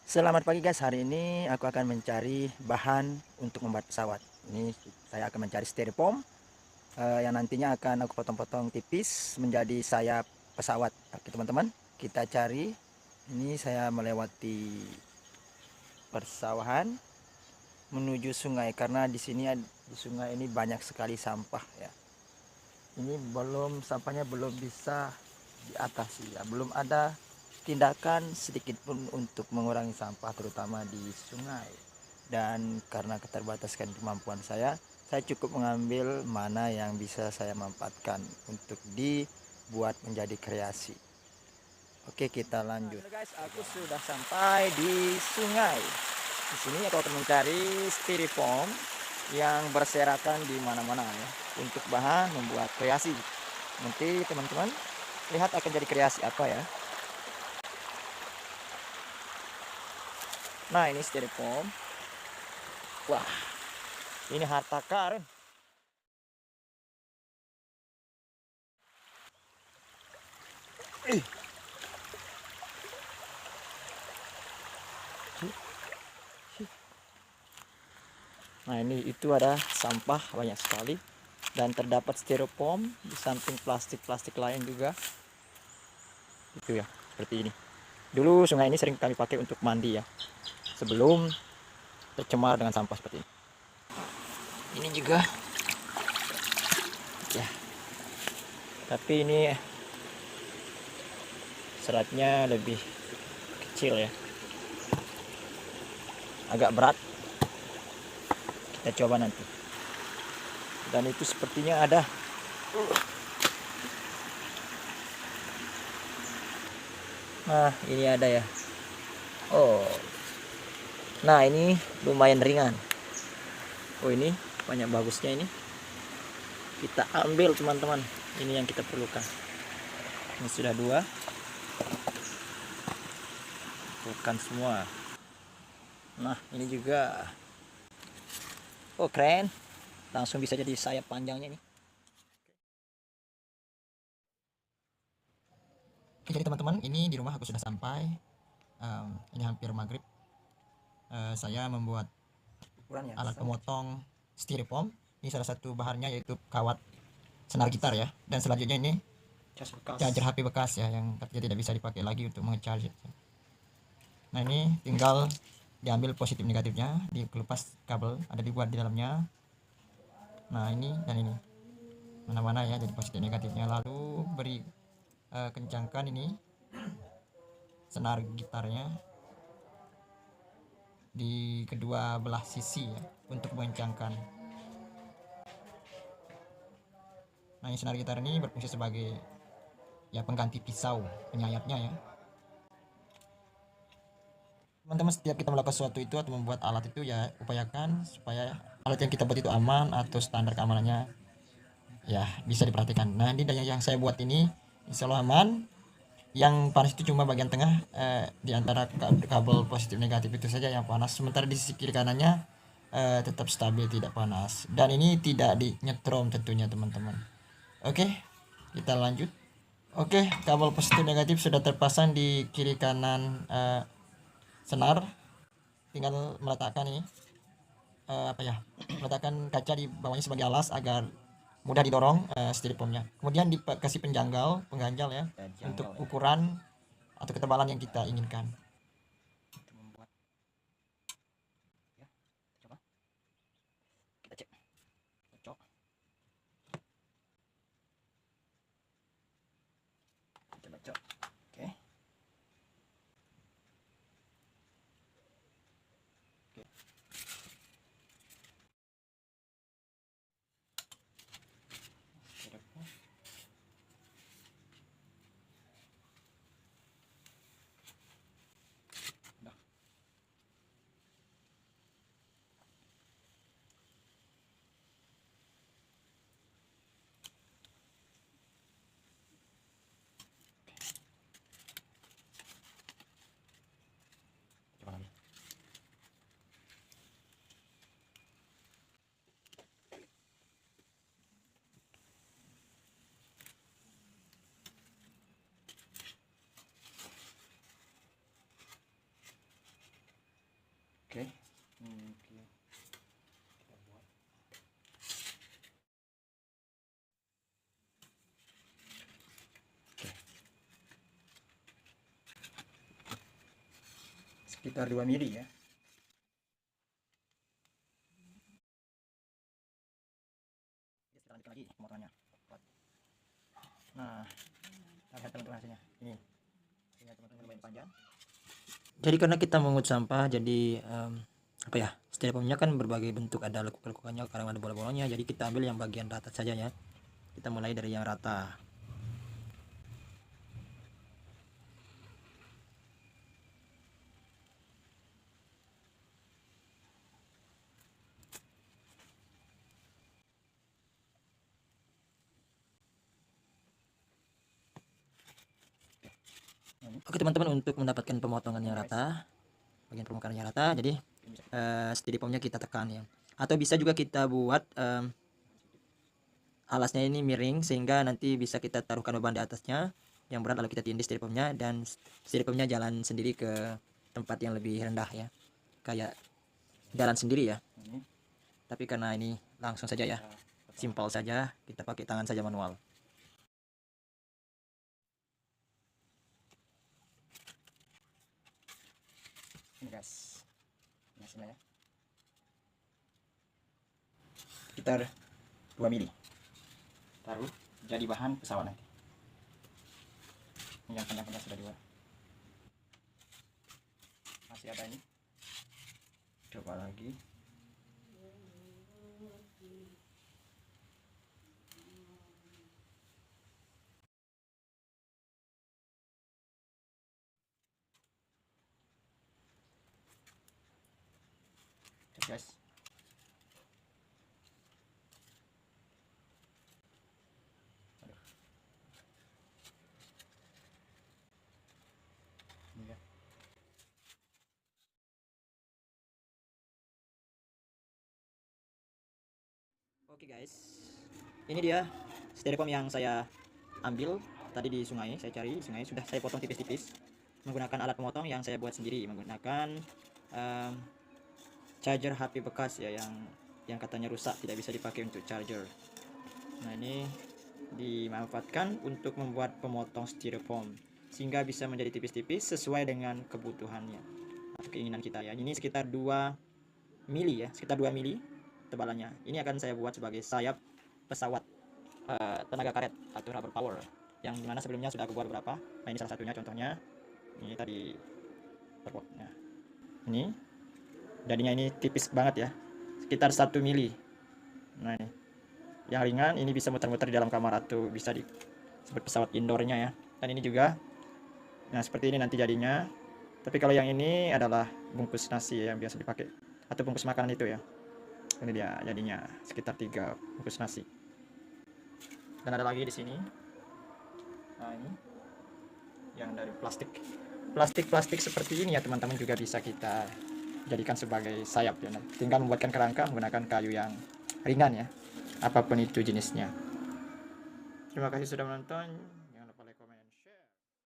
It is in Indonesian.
Selamat pagi guys, hari ini aku akan mencari bahan untuk membuat pesawat. Ini saya akan mencari styrofoam yang nantinya akan aku potong-potong tipis menjadi sayap pesawat. Oke teman-teman, kita cari. Ini saya melewati persawahan menuju sungai karena di sungai ini banyak sekali sampah ya. Ini sampahnya belum bisa diatasi ya, belum ada tindakan sedikit pun untuk mengurangi sampah terutama di sungai. Dan karena keterbatasan kemampuan saya cukup mengambil mana yang bisa saya manfaatkan untuk dibuat menjadi kreasi. Oke, kita lanjut. Nah, guys, aku sudah sampai di sungai. Di sini aku akan mencari styrofoam yang berserakan di mana-mana ya untuk bahan membuat kreasi. Nanti teman-teman lihat akan jadi kreasi apa ya. Nah, ini styrofoam. Wah, ini harta karun. Nah, ini itu ada sampah banyak sekali dan terdapat styrofoam di samping plastik-plastik lain juga. Itu ya, seperti ini. Dulu sungai ini sering kami pakai untuk mandi ya, sebelum tercemar dengan sampah seperti ini. Ini juga ya, tapi ini seratnya lebih kecil ya, agak berat. Kita coba nanti. Dan itu sepertinya ada. Nah, ini ada ya. Oh, nah ini lumayan ringan. Oh, ini banyak bagusnya ini. Kita ambil teman-teman. Ini yang kita perlukan. Ini sudah dua. Bukan semua. Nah, ini juga. Oh, keren. Langsung bisa jadi sayap panjangnya nih. Oke, jadi teman-teman, ini di rumah aku sudah sampai. Ini hampir maghrib. Saya membuat alat pemotong styrofoam. Ini salah satu bahannya yaitu kawat senar gitar ya. Dan selanjutnya ini charger HP bekas ya, yang katanya tidak bisa dipakai lagi untuk mengecharge. Nah, ini tinggal diambil positif negatifnya, dikelupas kabel, ada dibuat di dalamnya. Nah, ini dan ini mana-mana ya, jadi positif negatifnya. Lalu beri kencangkan ini senar gitarnya di kedua belah sisi ya, untuk mengencangkan. Nah, ini senar gitar ini berfungsi sebagai ya pengganti pisau penyayapnya ya. Teman-teman, setiap kita melakukan sesuatu itu atau membuat alat itu ya upayakan supaya alat yang kita buat itu aman atau standar keamanannya ya bisa diperhatikan. Nah, ini yang saya buat ini insya Allah aman. Yang panas itu cuma bagian tengah di antara kabel positif negatif itu saja yang panas. Sementara di sisi kiri kanannya tetap stabil, tidak panas. Dan ini tidak dinyetrum tentunya teman-teman. Oke, kita lanjut. Oke, kabel positif negatif sudah terpasang di kiri kanan senar. Tinggal meletakkan ini meletakkan kaca di bawahnya sebagai alas agar mudah didorong styrofoamnya. Kemudian dikasih pengganjal ya untuk ukuran atau ketebalan yang kita inginkan. Kita cek. Cocok. Kita cocok. Oke. Oke. Oke. Kita buat. Oke. Sekitar 2 mili ya. Kita lanjutkan lagi pemotongannya. Nah, lihat teman-teman hasilnya. Ini teman-teman lumayan panjang. Jadi karena kita mengut sampah, jadi apa ya, styrofoamnya kan berbagai bentuk, ada lekuk-lekukannya, kadang ada bola-bolanya. Jadi kita ambil yang bagian rata saja ya. Kita mulai dari yang rata. Oke teman-teman, untuk mendapatkan pemotongan yang rata, bagian permukaan yang rata, jadi styrofoamnya kita tekan ya. Atau bisa juga kita buat alasnya ini miring, sehingga nanti bisa kita taruhkan beban di atasnya yang berat, lalu kita tindih styrofoamnya, dan styrofoamnya jalan sendiri ke tempat yang lebih rendah ya, kayak jalan sendiri ya. Tapi karena ini langsung saja ya, simpel saja, kita pakai tangan saja manual. Ini guys, ini hasilnya ya, sekitar 2 mili. Taruh jadi bahan pesawat nanti. Ini yang panjang-panjang sudah dibuat. Masih ada ini, coba lagi. Guys, aduh. Ini ya. Oke guys, ini dia styrofoam yang saya ambil tadi di sungai. Saya cari di sungai, sudah saya potong tipis-tipis menggunakan alat pemotong yang saya buat sendiri, menggunakan charger HP bekas ya, yang katanya rusak, tidak bisa dipakai untuk charger. Nah, ini dimanfaatkan untuk membuat pemotong styrofoam sehingga bisa menjadi tipis-tipis sesuai dengan kebutuhannya atau keinginan kita ya. Ini sekitar 2 mili ya, sekitar 2 mili tebalannya. Ini akan saya buat sebagai sayap pesawat tenaga karet atau rubber power, yang dimana sebelumnya sudah aku buat beberapa. Nah, ini salah satunya contohnya. Ini tadi nah, ini jadinya ini tipis banget ya, sekitar 1 mili. Nah, ini yang ringan, ini bisa muter-muter di dalam kamar atau bisa disebut pesawat indoornya ya. Dan ini juga, nah seperti ini nanti jadinya. Tapi kalau yang ini adalah bungkus nasi yang biasa dipakai, atau bungkus makanan itu ya. Ini dia jadinya, sekitar 3 bungkus nasi. Dan ada lagi di sini. Nah, ini yang dari plastik seperti ini ya teman-teman, juga bisa kita jadikan sebagai sayap ya. Tinggal membuatkan kerangka menggunakan kayu yang ringan ya, apapun itu jenisnya. Terima kasih sudah menonton.